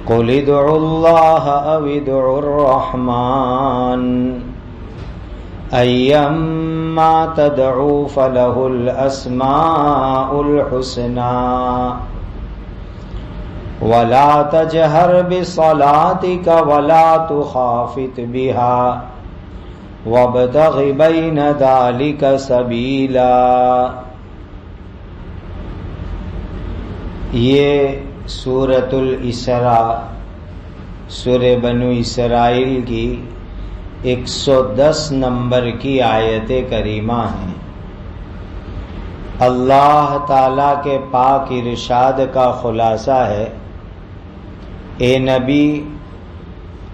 قل ادعوا الله أو ادعوا الرحمن أيما تدعوا فله الأسماء الحسنى ولا تجهر بصلاتك ولا تخافت بها وابتغ بين ذلك سبيلا. یہ سورۃ الاسراء سورہ بنو اسرائیل کی 110 نمبر کی آیت کریمہ ہیں. اللہ تعالی کے پاک ارشاد کا خلاصہ ہے، اے نبی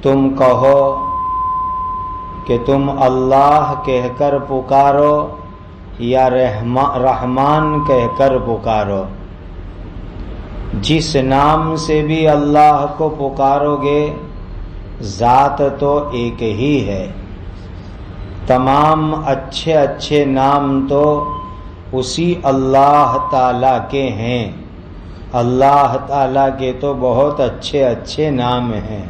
تم کہو کہ تم اللہ کہہ کر پکارو یا رحمان کہہ کر پکارو. جس نام سے بھی اللہ کو پکارو گے ذات تو ایک ہی ہے. تمام اچھے اچھے نام تو اسی اللہ تعالی کے ہیں. اللہ تعالی کے تو بہت اچھے اچھے نام ہیں.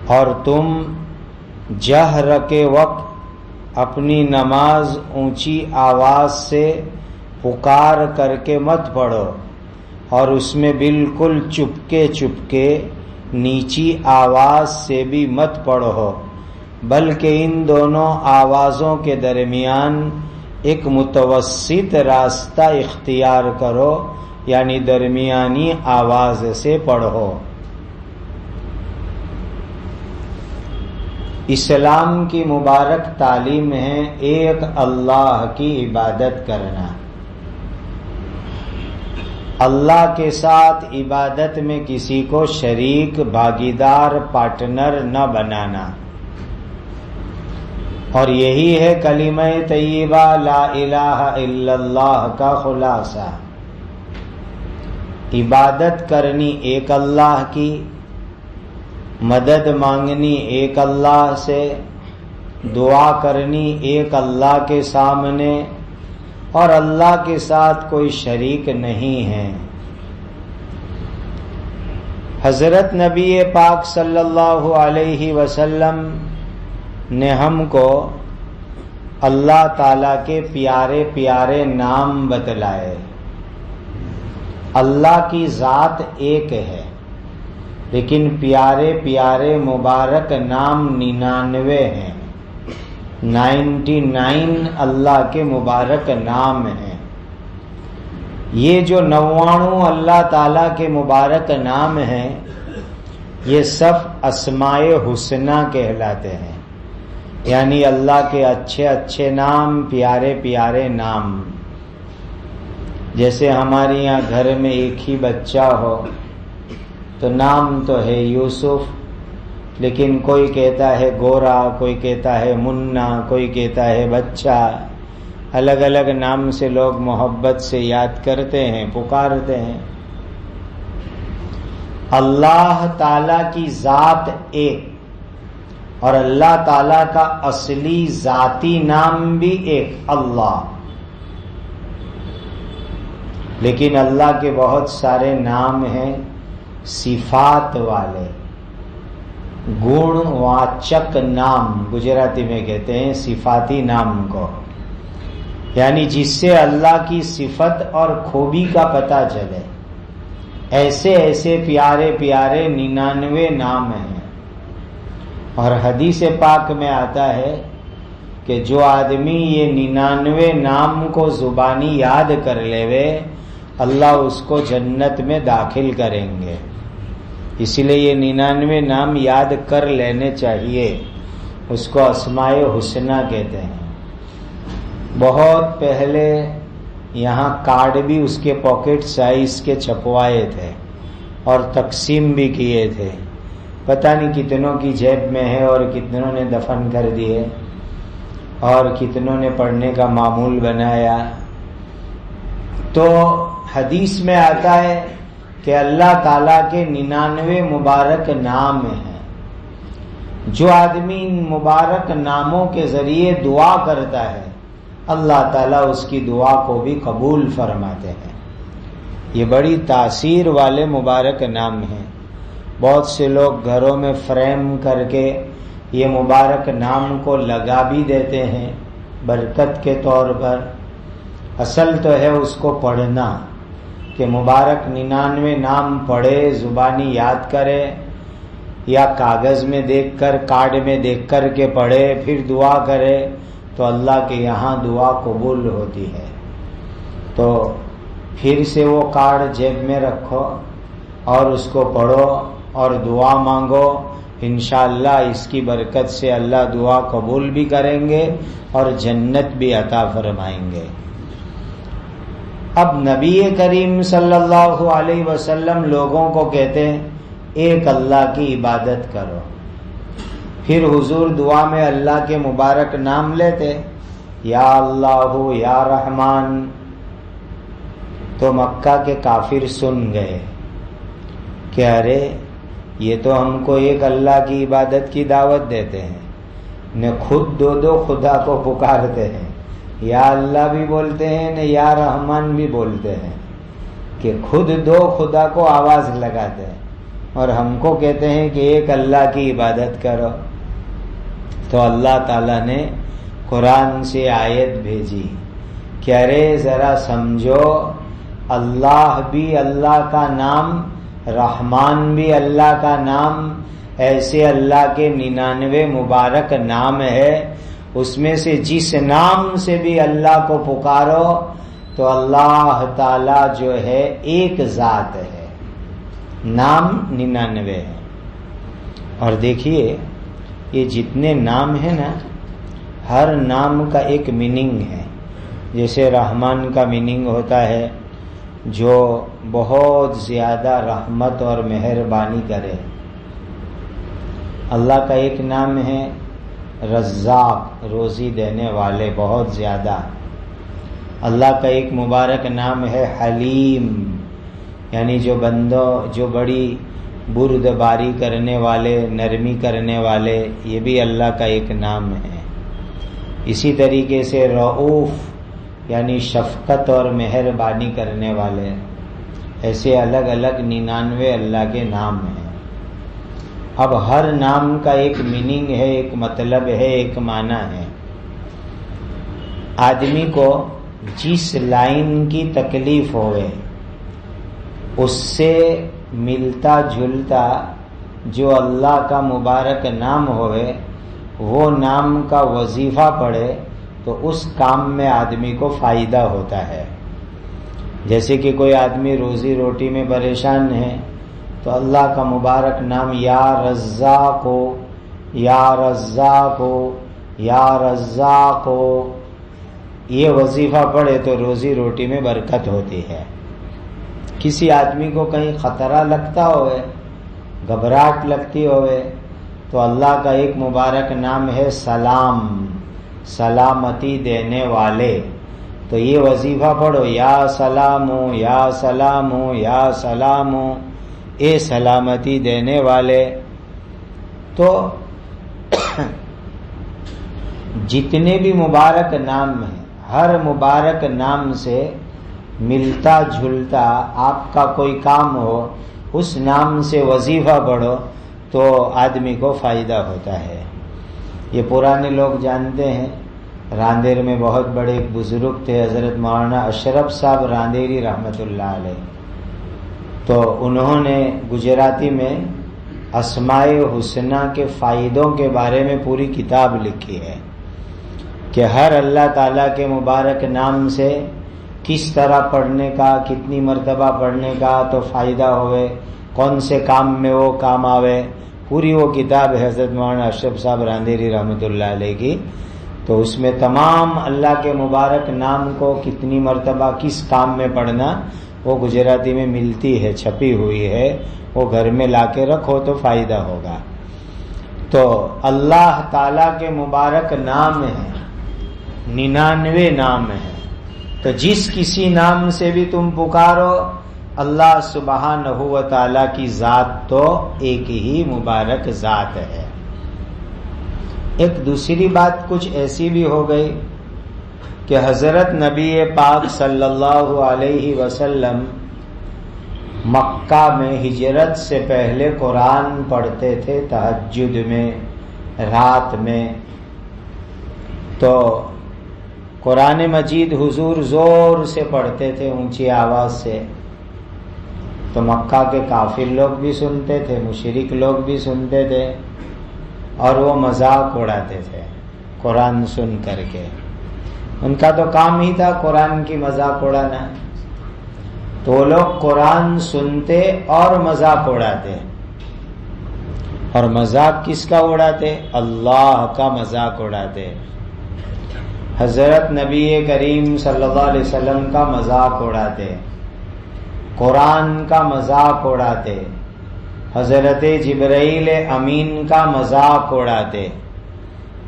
اور تم جہر کے وقت اپنی نماز اونچی آواز سے پکار کر کے مت پڑھو، اور اس میں بالکل چپکے نیچی آواز سے بھی مت پڑھو، بلکہ ان دونوں آوازوں کے درمیان ایک متوسط راستہ اختیار کرو، یعنی درمیانی آواز سے پڑھو. اسلام کی مبارک تعلیم ہے ایک اللہ کی عبادت کرنا. اللہ کے ساتھ عبادت میں کسی کو شریک، بھاگیدار، پارٹنر نہ بنانا. اور یہی ہے کلمہ طیبہ لا الہ الا اللہ کا خلاصہ. عبادت کرنی ایک اللہ کی، مدد مانگنی ایک اللہ سے، دعا کرنی ایک اللہ کے سامنے، اور اللہ کے ساتھ کوئی شریک نہیں ہے. حضرت نبی پاک صلی اللہ علیہ وسلم نے ہم کو اللہ تعالی کے پیارے پیارے نام بتلائے. اللہ کی ذات ایک ہے، لیکن پیارے پیارے مبارک نام 99 ہیں. 99 اللہ کے مبارک نام ہیں. یہ جو 99 اللہ تعالیٰ کے مبارک نام ہیں یہ سب اسماء حسنہ کہلاتے ہیں، یعنی اللہ کے اچھے اچھے نام، پیارے پیارے نام. جیسے ہمارے یہاں گھر میں ایک ہی بچہ ہو تو نام تو ہے یوسف، لیکن کوئی کہتا ہے گورا، کوئی کہتا ہے منا، کوئی کہتا ہے بچہ. الگ الگ نام سے لوگ محبت سے یاد کرتے ہیں، پکارتے ہیں. اللہ تعالی کی ذات ایک، اور اللہ تعالی کا اصلی ذاتی نام بھی ایک، اللہ. لیکن اللہ کے بہت سارے نام ہیں صفات والے، گن واچک نام گجراتی میں کہتے ہیں صفاتی نام کو، یعنی جس سے اللہ کی صفت اور خوبی کا پتہ چلے. ایسے ایسے پیارے پیارے 99 نام ہیں. اور حدیث پاک میں آتا ہے کہ جو آدمی یہ 99 نام کو زبانی یاد کر لیوے اللہ اس کو جنت میں داخل کریں گے. اسی لیے یہ 99 نام یاد کر لینے چاہیے. اس کو اسماء حسنہ کہتے ہیں. بہت پہلے یہاں کارڈ بھی اس کے پاکٹ سائز کے چھپوائے تھے اور تقسیم بھی کیے تھے. پتہ نہیں کتنوں کی جیب میں ہے اور کتنوں نے دفن کر دیے اور کتنوں نے پڑھنے کا معمول بنایا. تو حدیث میں آتا ہے کہ اللہ تعالیٰ کے 99 مبارک نام ہیں. جو آدمی ان مبارک ناموں کے ذریعے دعا کرتا ہے اللہ تعالیٰ اس کی دعا کو بھی قبول فرماتے ہیں. یہ بڑی تاثیر والے مبارک نام ہیں. بہت سے لوگ گھروں میں فریم کر کے یہ مبارک نام کو لگا بھی دیتے ہیں برکت کے طور پر. اصل تو ہے اس کو پڑھنا، کہ مبارک 99 نام پڑھے، زبانی یاد کرے یا کاغذ میں دیکھ کر، کارڈ میں دیکھ کر کے پڑھے، پھر دعا کرے تو اللہ کے یہاں دعا قبول ہوتی ہے. تو پھر سے وہ کارڈ جیب میں رکھو اور اس کو پڑھو اور دعا مانگو. انشاءاللہ اس کی برکت سے اللہ دعا قبول بھی کریں گے اور جنت بھی عطا فرمائیں گے. اب نبی کریم صلی اللہ علیہ وسلم لوگوں کو کہتے ہیں ایک اللہ کی عبادت کرو. پھر حضور دعا میں اللہ کے مبارک نام لیتے، یا اللہ یا رحمان. تو مکہ کے کافر سن گئے کہ ارے یہ تو ہم کو ایک اللہ کی عبادت کی دعوت دیتے ہیں، نہ خود دو خدا کو پکارتے ہیں، یا اللہ بھی بولتے ہیں نہ یا رحمان بھی بولتے ہیں، کہ خود دو خدا کو آواز لگاتے ہیں اور ہم کو کہتے ہیں کہ ایک اللہ کی عبادت کرو. تو اللہ تعالیٰ نے قرآن سے آیت بھیجی کہ ارے ذرا سمجھو، اللہ بھی اللہ کا نام، رحمان بھی اللہ کا نام، ایسے اللہ کے 99 مبارک نام ہے. اس میں سے جس نام سے بھی اللہ کو پکارو تو اللہ تعالی جو ہے ایک ذات ہے، نام 99 ہے. اور دیکھیے یہ جتنے نام ہیں نا، ہر نام کا ایک میننگ ہے. جیسے رحمان کا میننگ ہوتا ہے جو بہت زیادہ رحمت اور مہربانی کرے. اللہ کا ایک نام ہے رزاق، روزی دینے والے بہت زیادہ. اللہ کا ایک مبارک نام ہے حلیم، یعنی جو بڑی بردباری کرنے والے، نرمی کرنے والے، یہ بھی اللہ کا ایک نام ہے. اسی طریقے سے رؤوف، یعنی شفقت اور مہربانی کرنے والے. ایسے الگ الگ 99 اللہ کے نام ہیں. اب ہر نام کا ایک میننگ ہے، ایک مطلب ہے، ایک معنی ہے. آدمی کو جس لائن کی تکلیف ہوئے اس سے ملتا جلتا جو اللہ کا مبارک نام ہوئے، وہ نام کا وظیفہ پڑھے تو اس کام میں آدمی کو فائدہ ہوتا ہے. جیسے کہ کوئی آدمی روزی روٹی میں پریشان ہے تو اللہ کا مبارک نام یا رزاق ہو، یا رزاق ہو، یا رزاق ہو، یہ وظیفہ پڑھے تو روزی روٹی میں برکت ہوتی ہے. کسی آدمی کو کہیں خطرہ لگتا ہوئے، گھبراہٹ لگتی ہوئے، تو اللہ کا ایک مبارک نام ہے سلام، سلامتی دینے والے. تو یہ وظیفہ پڑھو، یا سلامو یا سلامو یا سلامو، اے سلامتی دینے والے. تو جتنے بھی مبارک نام ہیں، ہر مبارک نام سے ملتا جھلتا آپ کا کوئی کام ہو، اس نام سے وظیفہ پڑھو تو آدمی کو فائدہ ہوتا ہے. یہ پرانے لوگ جانتے ہیں. راندیر میں بہت بڑے ایک بزرگ تھے، حضرت مولانا اشرف صاحب راندیری رحمت اللہ علیہ. تو انہوں نے گجراتی میں اسماء حسنہ کے فائدوں کے بارے میں پوری کتاب لکھی ہے کہ ہر اللہ تعالیٰ کے مبارک نام سے کس طرح پڑھنے کا، کتنی مرتبہ پڑھنے کا تو فائدہ ہوئے، کون سے کام میں وہ کام آوے. پوری وہ کتاب ہے حضرت مولانا اشرف صاحب راندیری رحمت اللہ علیہ کی. تو اس میں تمام اللہ کے مبارک نام کو کتنی مرتبہ کس کام میں پڑھنا وہ گجراتی میں ملتی ہے، چھپی ہوئی ہے. وہ گھر میں لا کے رکھو تو فائدہ ہوگا. تو اللہ تعالیٰ کے مبارک نام ہیں، 99 نام ہیں. تو جس کسی نام سے بھی تم پکارو، اللہ سبحانہ و تعالیٰ کی ذات تو ایک ہی مبارک ذات ہے. ایک دوسری بات کچھ ایسی بھی ہو گئی کہ حضرت نبی پاک صلی اللہ علیہ وسلم مکہ میں ہجرت سے پہلے قرآن پڑھتے تھے تہجد میں، رات میں. تو قرآن مجید حضور زور سے پڑھتے تھے، اونچی آواز سے. تو مکہ کے کافر لوگ بھی سنتے تھے، مشرک لوگ بھی سنتے تھے، اور وہ مذاق اڑاتے تھے قرآن سن کر کے. ان کا تو کام ہی تھا قرآن کی مذاق اڑانا. تو وہ لوگ قرآن سنتے اور مذاق اڑاتے. اور مذاق کس کا اڑاتے؟ اللہ کا مذاق اڑاتے. حضرت نبی کریم صلی اللہ علیہ وسلم کا مذاق اڑاتے، قرآن کا مذاق اڑاتے، حضرت جبرائیل امین کا مذاق اڑاتے.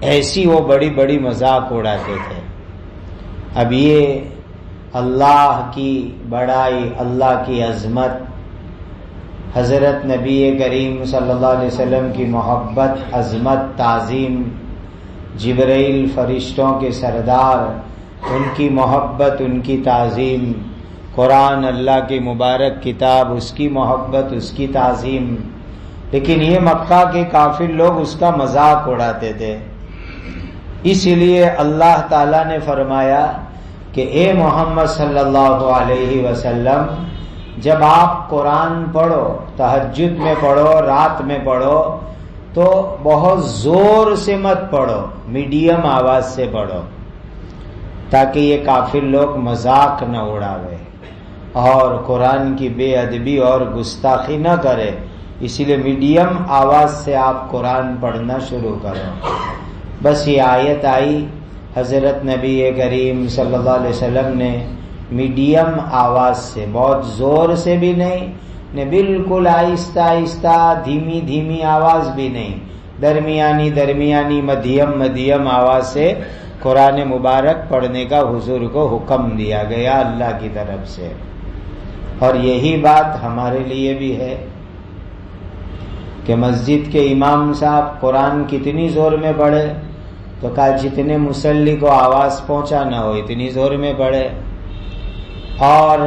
ایسی وہ بڑی بڑی مذاق اڑاتے تھے. اب یہ اللہ کی بڑائی، اللہ کی عظمت، حضرت نبی کریم صلی اللہ علیہ وسلم کی محبت، عظمت، تعظیم، جبرائیل فرشتوں کے سردار، ان کی محبت، ان کی تعظیم، قرآن اللہ کی مبارک کتاب، اس کی محبت، اس کی تعظیم. لیکن یہ مکہ کے کافر لوگ اس کا مذاق اڑاتے تھے. اس لیے اللہ تعالیٰ نے فرمایا کہ اے محمد صلی اللہ علیہ وسلم، جب آپ قرآن پڑھو، تہجد میں پڑھو، رات میں پڑھو، تو بہت زور سے مت پڑھو، میڈیم آواز سے پڑھو، تاکہ یہ کافر لوگ مذاق نہ اڑاوے اور قرآن کی بے ادبی اور گستاخی نہ کرے. اسی لیے میڈیم آواز سے آپ قرآن پڑھنا شروع کرو. بس یہ آیت آئی، حضرت نبی کریم صلی اللہ علیہ وسلم نے میڈیم آواز سے، بہت زور سے بھی نہیں، نے بالکل آہستہ آہستہ، دھیمی دھیمی آواز بھی نہیں، درمیانی مدھیم آواز سے قرآن مبارک پڑھنے کا حضور کو حکم دیا گیا اللہ کی طرف سے. اور یہی بات ہمارے لیے بھی ہے کہ مسجد کے امام صاحب قرآن کتنی زور میں پڑھے، تو کہا جتنے مصلی کو آواز پہنچا نہ ہو اتنی زور میں پڑھے، اور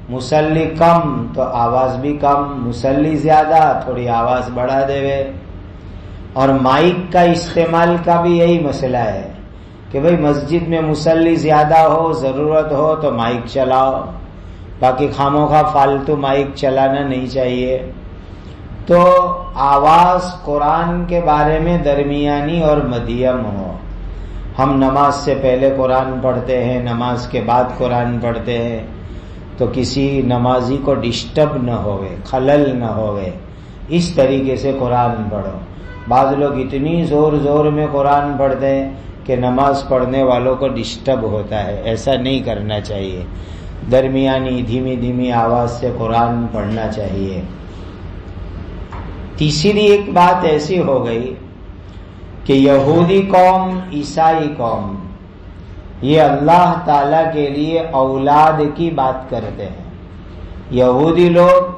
مصلی کم تو آواز بھی کم، مصلی زیادہ تھوڑی آواز بڑھا دے. اور مائک کا استعمال کا بھی یہی مسئلہ ہے کہ بھئی مسجد میں مصلی زیادہ ہو، ضرورت ہو تو مائک چلاؤ، باقی خاموخواہ فالتو مائک چلانا نہیں چاہیے. تو آواز قرآن کے بارے میں درمیانی اور مدھیم ہو. ہم نماز سے پہلے قرآن پڑھتے ہیں، نماز کے بعد قرآن پڑھتے ہیں، تو کسی نمازی کو ڈسٹرب نہ ہوئے، خلل نہ ہوئے، اس طریقے سے قرآن پڑھو. بعض لوگ اتنی زور زور میں قرآن پڑھتے ہیں کہ نماز پڑھنے والوں کو ڈسٹرب ہوتا ہے. ایسا نہیں کرنا چاہیے، درمیانی دھیمی آواز سے قرآن پڑھنا چاہیے. تیسری ایک بات ایسی ہو گئی کہ یہودی قوم، عیسائی قوم، یہ اللہ تعالی کے لیے اولاد کی بات کرتے ہیں. یہودی لوگ،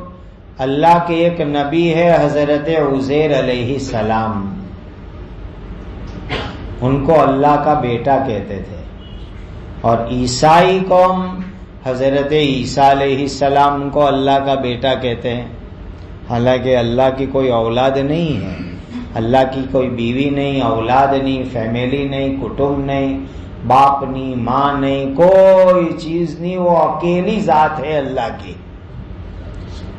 اللہ کے ایک نبی ہے حضرت عزیر علیہ السلام، ان کو اللہ کا بیٹا کہتے تھے. اور عیسائی قوم حضرت عیسیٰ علیہ السلام کو اللہ کا بیٹا کہتے ہیں. حالانکہ اللہ کی کوئی اولاد نہیں ہے، اللہ کی کوئی بیوی نہیں، اولاد نہیں، فیملی نہیں، کٹمب نہیں، باپ نہیں، ماں نہیں، کوئی چیز نہیں، وہ اکیلی ذات ہے اللہ کی.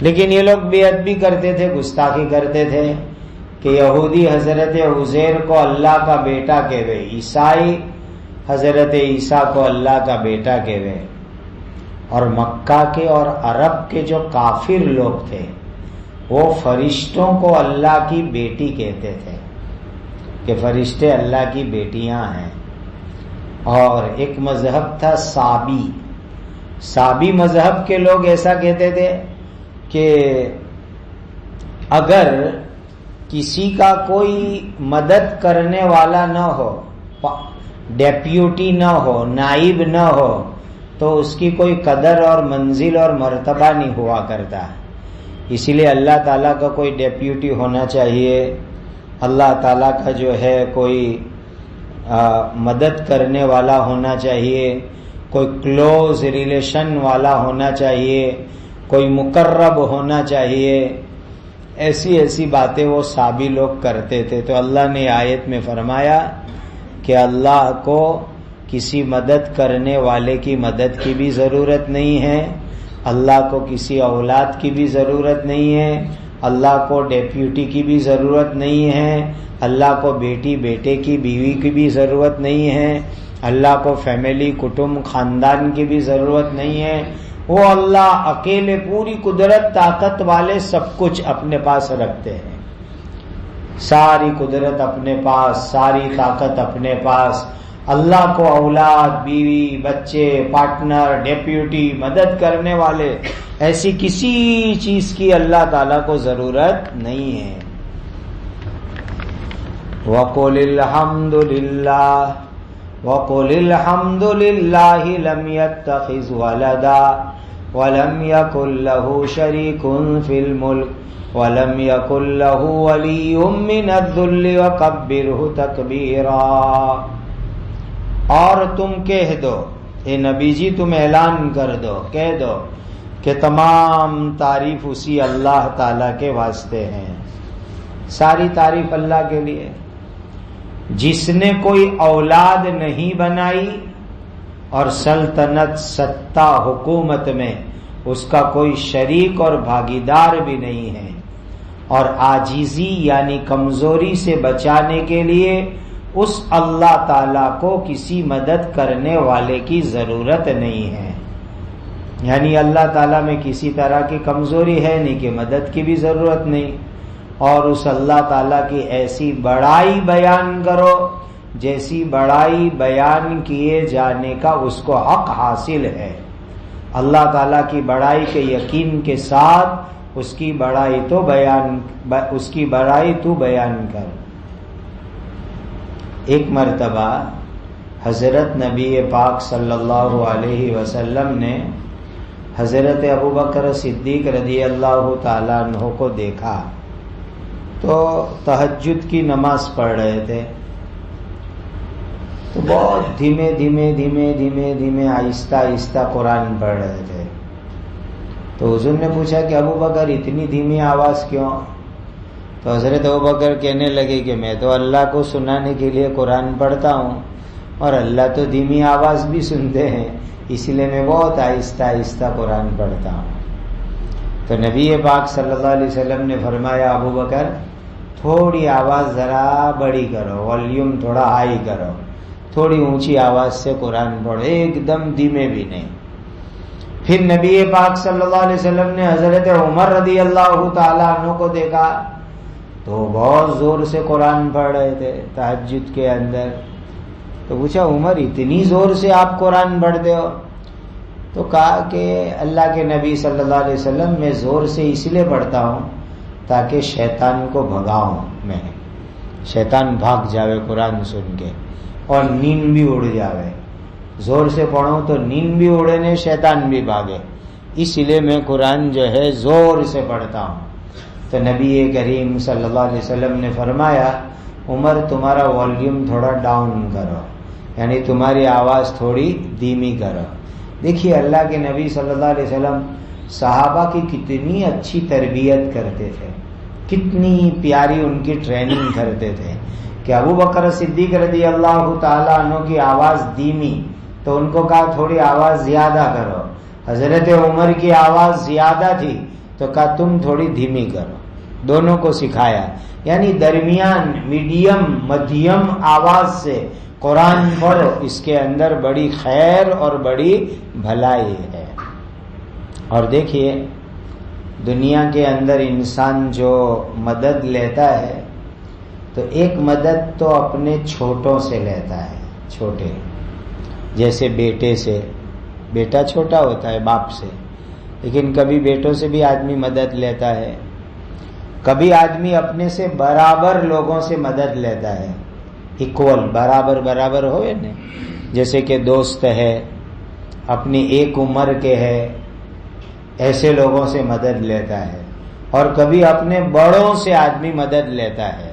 لیکن یہ لوگ بے ادبی کرتے تھے، گستاخی کرتے تھے کہ یہودی حضرت عزیر کو اللہ کا بیٹا کہوے، عیسائی حضرت عیسیٰ کو اللہ کا بیٹا کہوے. اور مکہ کے اور عرب کے جو کافر لوگ تھے وہ فرشتوں کو اللہ کی بیٹی کہتے تھے کہ فرشتے اللہ کی بیٹیاں ہیں. اور ایک مذہب تھا سابی مذہب کے لوگ ایسا کہتے تھے کہ اگر کسی کا کوئی مدد کرنے والا نہ ہو، ڈیپیوٹی نہ ہو، نائب نہ ہو، تو اس کی کوئی قدر اور منزل اور مرتبہ نہیں ہوا کرتا. اسی لیے اللہ تعالیٰ کا کوئی ڈیپیوٹی ہونا چاہیے، اللہ تعالیٰ کا جو ہے کوئی مدد کرنے والا ہونا چاہیے، کوئی کلوز ریلیشن والا ہونا چاہیے، کوئی مقرب ہونا چاہیے، ایسی ایسی باتیں وہ صحابی لوگ کرتے تھے. تو اللہ نے آیت میں فرمایا کہ اللہ کو کسی مدد کرنے والے کی مدد کی بھی ضرورت نہیں ہے، اللہ کو کسی اولاد کی بھی ضرورت نہیں ہے، اللہ کو ڈیپیوٹی کی بھی ضرورت نہیں ہے، اللہ کو بیٹی بیٹے کی بیوی کی بھی ضرورت نہیں ہے، اللہ کو فیملی کٹمب خاندان کی بھی ضرورت نہیں ہے. وہ اللہ اکیلے پوری قدرت طاقت والے سب کچھ اپنے پاس رکھتے ہیں، ساری قدرت اپنے پاس، ساری طاقت اپنے پاس. اللہ کو اولاد، بیوی، بچے، پارٹنر، ڈیپیوٹی، مدد کرنے والے، ایسی کسی چیز کی اللہ تعالیٰ کو ضرورت نہیں ہے. وَقُلِ الْحَمْدُ لِلَّهِ وَقُلِ الْحَمْدُ لِلَّهِ لَمْ يَتَّخِذْ وَلَدًا وَلَمْ يَكُنْ لَهُ شَرِيكٌ فِي الْمُلْكِ وَلَمْ يَكُنْ لَهُ وَلِيٌّ مِّنَ الذُّلِّ وَكَبِّرْهُ تَكْبِيرًا. اور تم کہہ دو، اے نبی جی تم اعلان کر دو، کہہ دو کہ تمام تعریف اسی اللہ تعالی کے واسطے ہیں. ساری تعریف اللہ کے لیے، جس نے کوئی اولاد نہیں بنائی اور سلطنت، ستا، حکومت میں اس کا کوئی شریک اور بھاگیدار بھی نہیں ہے، اور عاجزی یعنی کمزوری سے بچانے کے لیے اس اللہ تعالیٰ کو کسی مدد کرنے والے کی ضرورت نہیں ہے. یعنی اللہ تعالیٰ میں کسی طرح کی کمزوری ہے نہیں کہ مدد کی بھی ضرورت نہیں. اور اس اللہ تعالیٰ کی ایسی بڑائی بیان کرو جیسی بڑائی بیان کیے جانے کا اس کو حق حاصل ہے. اللہ تعالیٰ کی بڑائی کے یقین کے ساتھ اس کی بڑائی تو بیان کر. ایک مرتبہ حضرت نبی پاک صلی اللہ علیہ وسلم نے حضرت ابوبکر صدیق رضی اللہ تعالیٰ عنہ کو دیکھا تو تہجد کی نماز پڑھ رہے تھے. تو بہت دھیمے دھیمے دھیمے دھیمے دھیمے آہستہ آہستہ قرآن پڑھ رہے تھے. تو حضور نے پوچھا کہ ابوبکر اتنی دھیمی آواز کیوں؟ تو حضرت ابوبکر کہنے لگے کہ میں تو اللہ کو سنانے کے لیے قرآن پڑھتا ہوں اور اللہ تو دھیمی آواز بھی سنتے ہیں، اس لیے میں بہت آہستہ آہستہ قرآن پڑھتا ہوں. تو نبی پاک صلی اللہ علیہ وسلم نے فرمایا ابوبکر تھوڑی آواز ذرا بڑی کرو، والیوم تھوڑا ہائی کرو، تھوڑی اونچی آواز سے قرآن پڑھو، ایک دم دھیمے بھی نہیں. پھر نبی پاک صلی اللہ علیہ وسلم نے حضرت عمر رضی اللہ تعالیٰ عنہ کو دیکھا تو بہت زور سے قرآن پڑھ رہے تھے تہجد کے اندر. تو پوچھا عمر اتنی زور سے آپ قرآن پڑھتے ہو؟ تو کہا کہ اللہ کے نبی صلی اللہ علیہ وسلم میں زور سے اس لیے پڑھتا ہوں تاکہ شیطان کو بھگاؤں، میں شیطان بھاگ جاوے قرآن سن کے اور نیند بھی اڑ جاوے. زور سے پڑھوں تو نیند بھی اڑے نہیں، شیطان بھی بھاگے، اس لیے میں قرآن جو ہے زور سے پڑھتا ہوں. تو نبی کریم صلی اللہ علیہ وسلم نے فرمایا عمر تمہارا والیوم تھوڑا ڈاؤن کرو، یعنی تمہاری آواز تھوڑی دھیمی کرو. دیکھیے اللہ کے نبی صلی اللہ علیہ وسلم صحابہ کی کتنی اچھی تربیت کرتے تھے، کتنی پیاری ان کی ٹریننگ کرتے تھے کہ ابوبکر صدیق رضی اللہ تعالیٰ عنہ کی آواز دھیمی تو ان کو کہا تھوڑی آواز زیادہ کرو. حضرت عمر کی آواز زیادہ تھی تو کہا تم تھوڑی دھیمی کرو. دونوں کو سکھایا، یعنی درمیان میڈیم مدھیم آواز سے قرآن پڑھو، اس کے اندر بڑی خیر اور بڑی بھلائی ہے. اور دیکھیے دنیا کے اندر انسان جو مدد لیتا ہے تو ایک مدد تو اپنے چھوٹوں سے لیتا ہے، چھوٹے جیسے بیٹے سے، بیٹا چھوٹا ہوتا ہے باپ سے، لیکن کبھی بیٹوں سے بھی آدمی مدد لیتا ہے. کبھی آدمی اپنے سے برابر لوگوں سے مدد لیتا ہے، ایکول برابر ہوئے نا، جیسے کہ دوست ہے، اپنی ایک عمر کے ہے، ایسے لوگوں سے مدد لیتا ہے. اور کبھی اپنے بڑوں سے آدمی مدد لیتا ہے،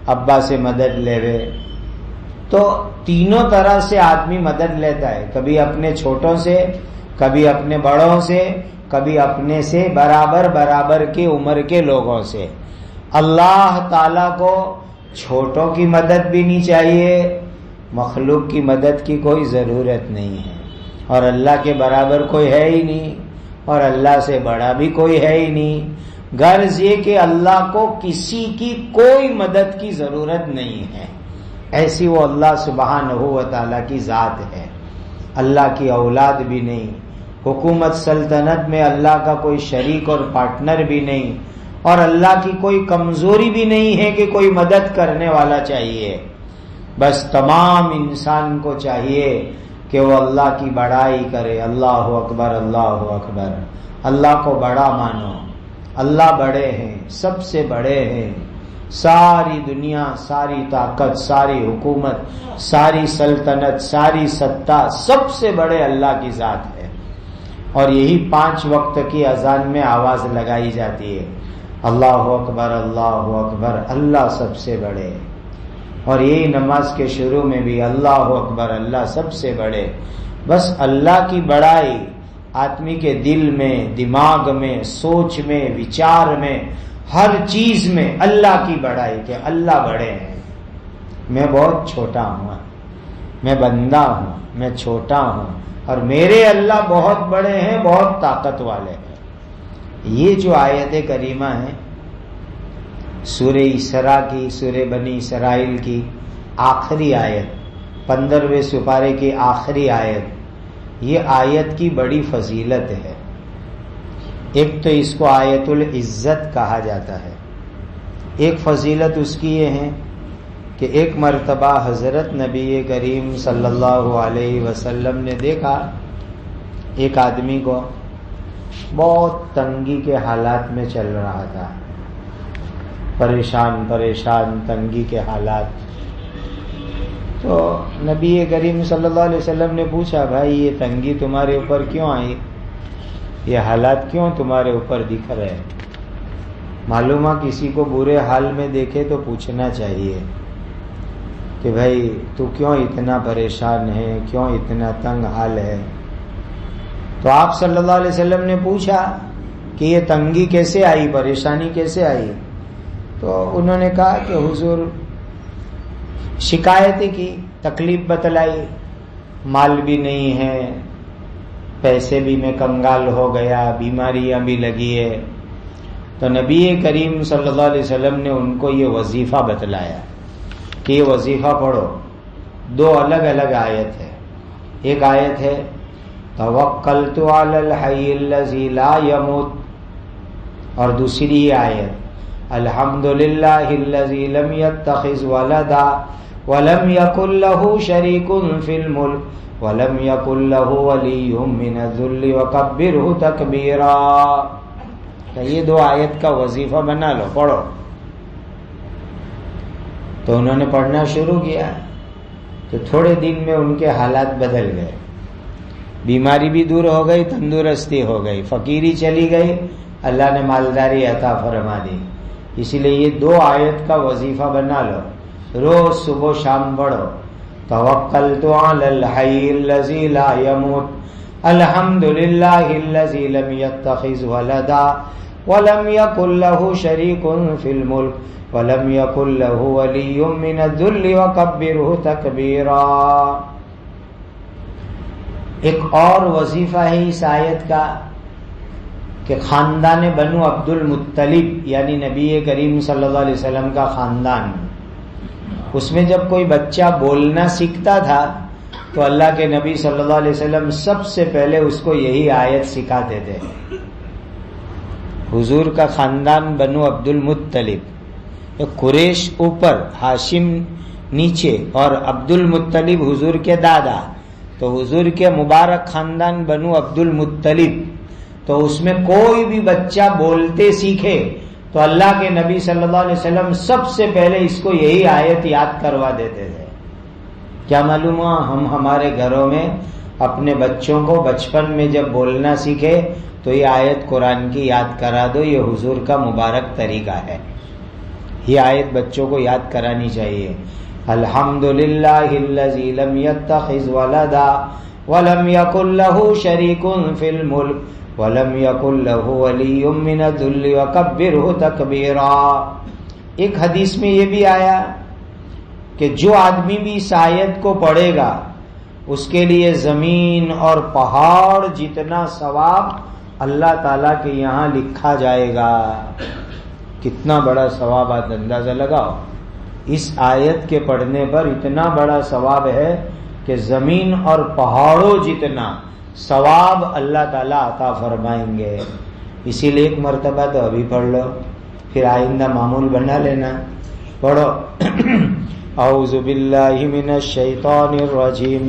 ابا سے مدد لے. تو تینوں طرح سے آدمی مدد لیتا ہے، کبھی اپنے چھوٹوں سے، کبھی اپنے بڑوں سے، کبھی اپنے سے برابر کی عمر کے لوگوں سے. اللہ تعالیٰ کو چھوٹوں کی مدد بھی نہیں چاہیے، مخلوق کی مدد کی کوئی ضرورت نہیں ہے، اور اللہ کے برابر کوئی ہے ہی نہیں، اور اللہ سے بڑا بھی کوئی ہے ہی نہیں. غرض یہ کہ اللہ کو کسی کی کوئی مدد کی ضرورت نہیں ہے. ایسی وہ اللہ سبحانہ و تعالیٰ کی ذات ہے. اللہ کی اولاد بھی نہیں، حکومت سلطنت میں اللہ کا کوئی شریک اور پارٹنر بھی نہیں، اور اللہ کی کوئی کمزوری بھی نہیں ہے کہ کوئی مدد کرنے والا چاہیے. بس تمام انسان کو چاہیے کہ وہ اللہ کی بڑائی کرے. اللہ اکبر، اللہ اکبر. اللہ کو بڑا مانو. اللہ بڑے ہیں، سب سے بڑے ہیں. ساری دنیا، ساری طاقت، ساری حکومت، ساری سلطنت، ساری سطح، سب سے بڑے اللہ کی ذات ہے. اور یہی 5 وقت کی اذان میں آواز لگائی جاتی ہے، اللہ اکبر، اللہ اکبر. اللہ سب سے بڑے. اور یہی نماز کے شروع میں بھی اللہ اکبر، اللہ سب سے بڑے. بس اللہ کی بڑائی آدمی کے دل میں، دماغ میں، سوچ میں، وچار میں، ہر چیز میں اللہ کی بڑائی کہ اللہ بڑے ہیں. میں بہت چھوٹا ہوں، میں بندہ ہوں، میں چھوٹا ہوں، اور میرے اللہ بہت بڑے ہیں، بہت طاقت والے ہیں. یہ جو آیت کریمہ ہے سورہ اسراء کی، سورہ بنی اسرائیل کی آخری آیت، 15ویں سپارے کی آخری آیت، یہ آیت کی بڑی فضیلت ہے. ایک تو اس کو آیت العزت کہا جاتا ہے. ایک فضیلت اس کی یہ ہے کہ ایک مرتبہ حضرت نبی کریم صلی اللہ علیہ وسلم نے دیکھا ایک آدمی کو بہت تنگی کے حالات میں چل رہا تھا، پریشان تنگی کے حالات. تو نبی کریم صلی اللہ علیہ وسلم نے پوچھا، بھائی یہ تنگی تمہارے اوپر کیوں آئی؟ یہ حالات کیوں تمہارے اوپر دکھ رہے ہیں؟ معلوم ہے کسی کو برے حال میں دیکھے تو پوچھنا چاہیے کہ بھائی تو کیوں اتنا پریشان ہے، کیوں اتنا تنگ حال ہے. تو آپ صلی اللہ علیہ وسلم نے پوچھا کہ یہ تنگی کیسے آئی، پریشانی کیسے آئی؟ تو انہوں نے کہا کہ حضور شکایتیں کی، تکلیف بتلائی، مال بھی نہیں ہے، پیسے بھی میں کنگال ہو گیا، بیماریاں بھی لگی ہے. تو نبی کریم صلی اللہ علیہ وسلم نے ان کو یہ وظیفہ بتلایا کہ یہ وظیفہ پڑھو. 2 الگ الگ آیت ہے. ایک آیت ہے توکلت علی الحی الذی لا یموت، اور دوسری آیت الحمدللہ الذی لم یتخذ ولدا ولم یکن لہ شریک فی الملک ولم یکن لہ ولی من الذل وکبرہ تکبیرا. یہ 2 آیت کا وظیفہ بنا لو، پڑھو. تو انہوں نے پڑھنا شروع کیا تو تھوڑے دن میں ان کے حالات بدل گئے، بیماری بھی دور ہو گئی، تندرستی ہو گئی، فقیری چلی گئی، اللہ نے مالداری عطا فرما دی. اسی لیے یہ 2 آیت کا وظیفہ بنا لو، روز صبح شام پڑھو. توکلت علی الحی الذی لا یموت الحمدللہ الذی لم یتخذ ولدا ولم یکن لہ شریک فی الملک ولم یکن لہ ولی من الذل وکبرہ تکبیرا. ایک اور وظیفہ ہے اس آیت کا کہ خاندان بنو عبد المطلب یعنی نبی کریم صلی اللہ علیہ وسلم کا خاندان، اس میں جب کوئی بچہ بولنا سیکھتا تھا تو اللہ کے نبی صلی اللہ علیہ وسلم سب سے پہلے اس کو یہی آیت سکھاتے تھے. حضور کا خاندان بنو عبد المطلب، قریش اوپر، ہاشم نیچے، اور عبد المطلب حضور کے دادا. تو حضور کے مبارک خاندان بنو عبد المطلب، تو اس میں کوئی بھی بچہ بولتے سیکھے تو اللہ کے نبی صلی اللہ علیہ وسلم سب سے پہلے اس کو یہی آیت یاد کروا دیتے تھے. کیا معلوم ہوا ہم ہمارے گھروں میں اپنے بچوں کو بچپن میں جب بولنا سیکھے تو یہ آیت قرآن کی یاد کرا دو. یہ حضور کا مبارک طریقہ ہے. یہ آیت بچوں کو یاد کرانی چاہیے. الحمدللہ الذی لم یتخذ ولدا ولم یکن لہ شریک فی الملک وَلَمْ يَكُنْ لَهُ وَلِيٌّ مِّنَ الذُّلِّ وَكَبِّرْهُ تَكْبِيرًا۔ ایک حدیث میں یہ بھی آیا کہ جو آدمی بھی اس آیت کو پڑھے گا اس کے لیے زمین اور پہاڑ جتنا ثواب اللہ تعالیٰ کے یہاں لکھا جائے گا۔ کتنا بڑا ثواب آپ اندازہ لگاؤ، اس آیت کے پڑھنے پر اتنا بڑا ثواب ہے کہ زمین اور پہاڑوں جتنا ثواب اللہ تعالیٰ عطا فرمائیں گے۔ اسی لیے ایک مرتبہ تو ابھی پڑھ لو، پھر آئندہ معمول بنا لینا۔ پڑھو اعوذ باللہ من الشیطان الرجیم،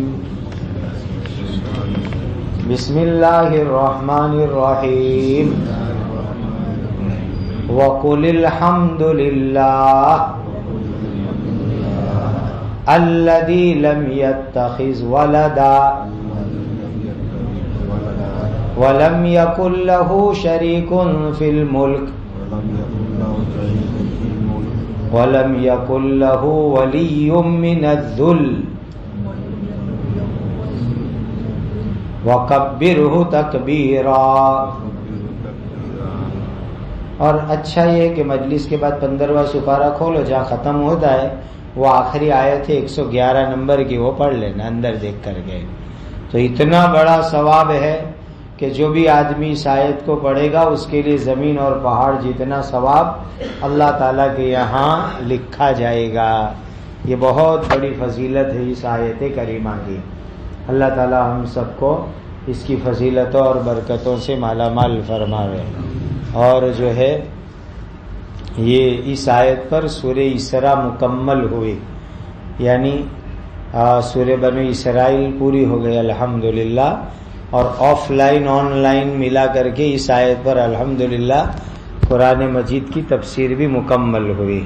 بسم اللہ الرحمن الرحیم، وقل الحمد للہ الذی لم یتخذ ولدا ولم یکن لہ شریک فی الملک ولم یکن لہ ولی من الذل وکبرہ تکبیرا۔ اور اچھا یہ کہ مجلس کے بعد 15واں سپارہ کھولو، جہاں ختم ہوتا ہے وہ آخری آیت ہے 111 نمبر کی، وہ پڑھ لینا اندر دیکھ کر کے۔ تو اتنا بڑا ثواب ہے کہ جو بھی آدمی اس آیت کو پڑھے گا اس کے لیے زمین اور پہاڑ جتنا ثواب اللہ تعالیٰ کے یہاں لکھا جائے گا۔ یہ بہت بڑی فضیلت ہے اس آیت کریمہ کی۔ اللہ تعالیٰ ہم سب کو اس کی فضیلتوں اور برکتوں سے مالا مال فرماوے۔ اور جو ہے یہ اس آیت پر سورہ اسراء مکمل ہوئی، یعنی سورہ بنی اسرائیل پوری ہو گئی الحمدللہ، اور آف لائن آن لائن ملا کر کے اس آیت پر الحمدللہ قرآن مجید کی تفسیر بھی مکمل ہوئی۔